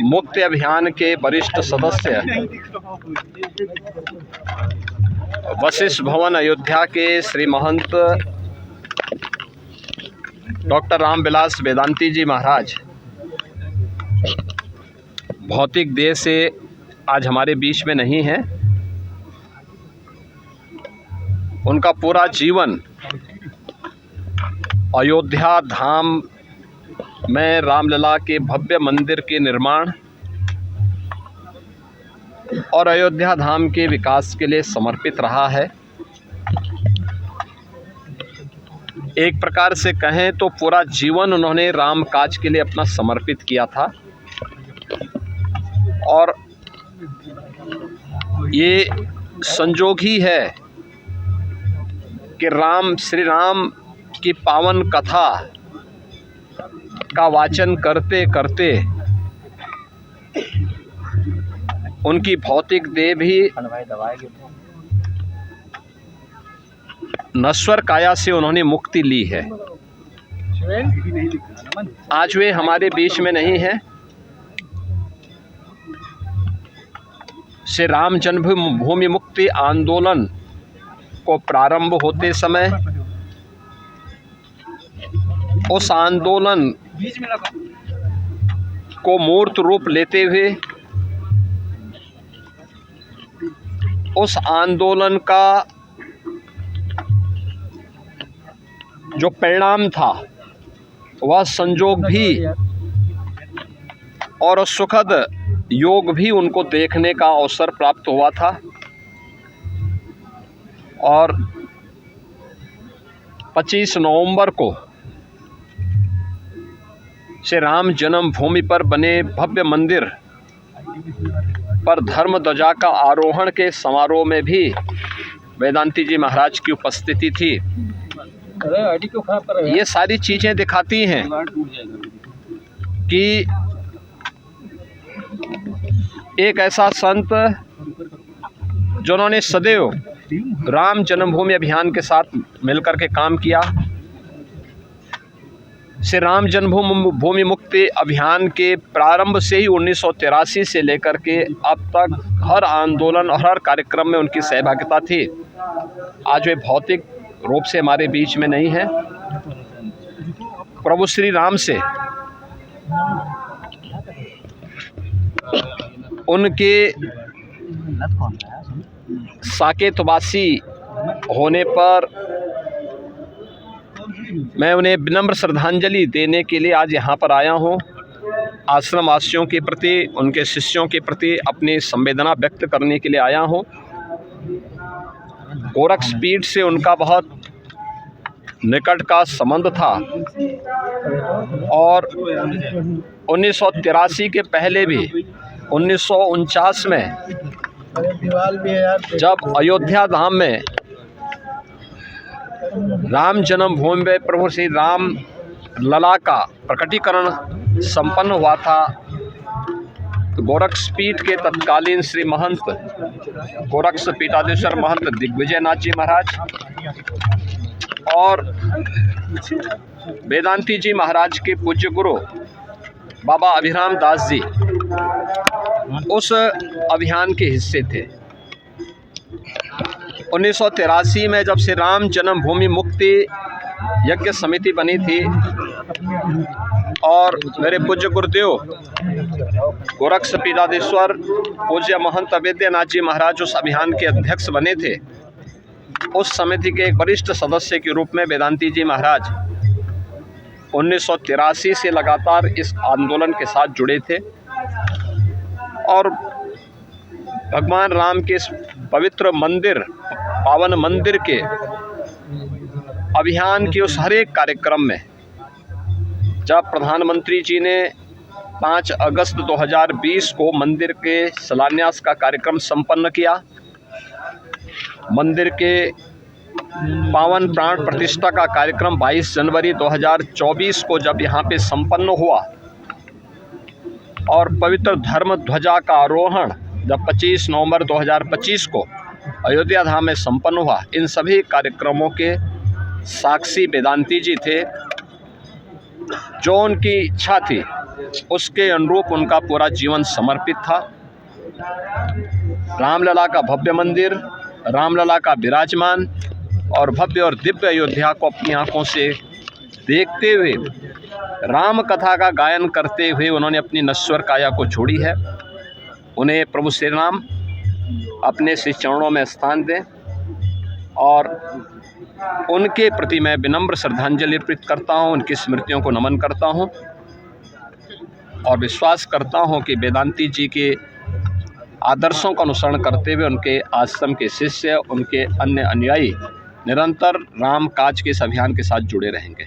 मुक्ति अभियान के वरिष्ठ सदस्य वशिष्ठ भवन अयोध्या के श्री महंत डॉक्टर रामविलास वेदांती जी महाराज भौतिक देह से आज हमारे बीच में नहीं हैं। उनका पूरा जीवन अयोध्या धाम में रामलला के भव्य मंदिर के निर्माण और अयोध्या धाम के विकास के लिए समर्पित रहा है। एक प्रकार से कहें तो पूरा जीवन उन्होंने राम काज के लिए अपना समर्पित किया था और ये संजोग ही है कि श्री राम की पावन कथा का वाचन करते करते उनकी भौतिक देह भी नश्वर काया से उन्होंने मुक्ति ली है। आज वे हमारे बीच में नहीं हैं। श्री राम जन्मभूमि मुक्ति आंदोलन को प्रारंभ होते समय उस आंदोलन को मूर्त रूप लेते हुए उस आंदोलन का जो परिणाम था वह संजोग भी और सुखद योग भी उनको देखने का अवसर प्राप्त हुआ था और 25 नवंबर को श्री राम जन्मभूमि पर बने भव्य मंदिर पर धर्म ध्वजा का आरोहण के समारोह में भी वेदांती जी महाराज की उपस्थिति थी। ये सारी चीज़ें दिखाती हैं कि एक ऐसा संत जिन्होंने सदैव राम जन्मभूमि अभियान के साथ मिलकर के काम किया, श्री राम जन्मभूमि मुक्ति अभियान के प्रारंभ से ही 1983 से लेकर के अब तक हर आंदोलन और हर कार्यक्रम में उनकी सहभागिता थी। आज वे भौतिक रूप से हमारे बीच में नहीं है। प्रभु श्री राम से उनके साकेतवासी होने पर मैं उन्हें विनम्र श्रद्धांजलि देने के लिए आज यहाँ पर आया हूँ। आश्रम वासियों के प्रति, उनके शिष्यों के प्रति अपनी संवेदना व्यक्त करने के लिए आया हूँ। गोरक्षपीठ से उनका बहुत निकट का संबंध था और 1983 के पहले भी 1949 में जब अयोध्या धाम में राम जन्मभूमि में प्रभु श्री राम लला का प्रकटीकरण संपन्न हुआ था तो गोरक्षपीठ के तत्कालीन श्री महंत गोरक्ष पीठाधीश्वर महंत दिग्विजयनाथ जी महाराज और वेदांती जी महाराज के पूज्य गुरु बाबा अभिराम दास जी उस अभियान के हिस्से थे। 1983 में जब श्री राम जन्मभूमि मुक्ति यज्ञ समिति बनी थी और मेरे पूज्य गुरुदेव गोरक्ष पीठाधीश्वर पूज्य महंत अवेद्यनाथ जी महाराज उस अभियान के अध्यक्ष बने थे। उस समिति के एक वरिष्ठ सदस्य के रूप में वेदांती जी महाराज 1983 से लगातार इस आंदोलन के साथ जुड़े थे और भगवान राम के इस पवित्र मंदिर, पावन मंदिर के अभियान के उस हर एक कार्यक्रम में जब प्रधानमंत्री जी ने 5 अगस्त 2020 को मंदिर के शिलान्यास का कार्यक्रम संपन्न किया, मंदिर के पावन प्राण प्रतिष्ठा का कार्यक्रम 22 जनवरी 2024 को जब यहाँ पे संपन्न हुआ और पवित्र धर्म ध्वजा का आरोहण जब 25 नवंबर 2025 को अयोध्या धाम में संपन्न हुआ, इन सभी कार्यक्रमों के साक्षी वेदांती जी थे। जो उनकी इच्छा थी उसके अनुरूप उनका पूरा जीवन समर्पित था। रामलला का भव्य मंदिर, रामलला का विराजमान और भव्य और दिव्य अयोध्या को अपनी आंखों से देखते हुए, राम कथा का गायन करते हुए उन्होंने अपनी नश्वर काया को छोड़ी है। उन्हें प्रभु श्री राम अपने श्री चरणों में स्थान दें और उनके प्रति मैं विनम्र श्रद्धांजलि अर्पित करता हूँ, उनकी स्मृतियों को नमन करता हूँ और विश्वास करता हूँ कि वेदांती जी के आदर्शों का अनुसरण करते हुए उनके आश्रम के शिष्य, उनके अन्य अनुयायी निरंतर राम काज के इस अभियान के साथ जुड़े रहेंगे।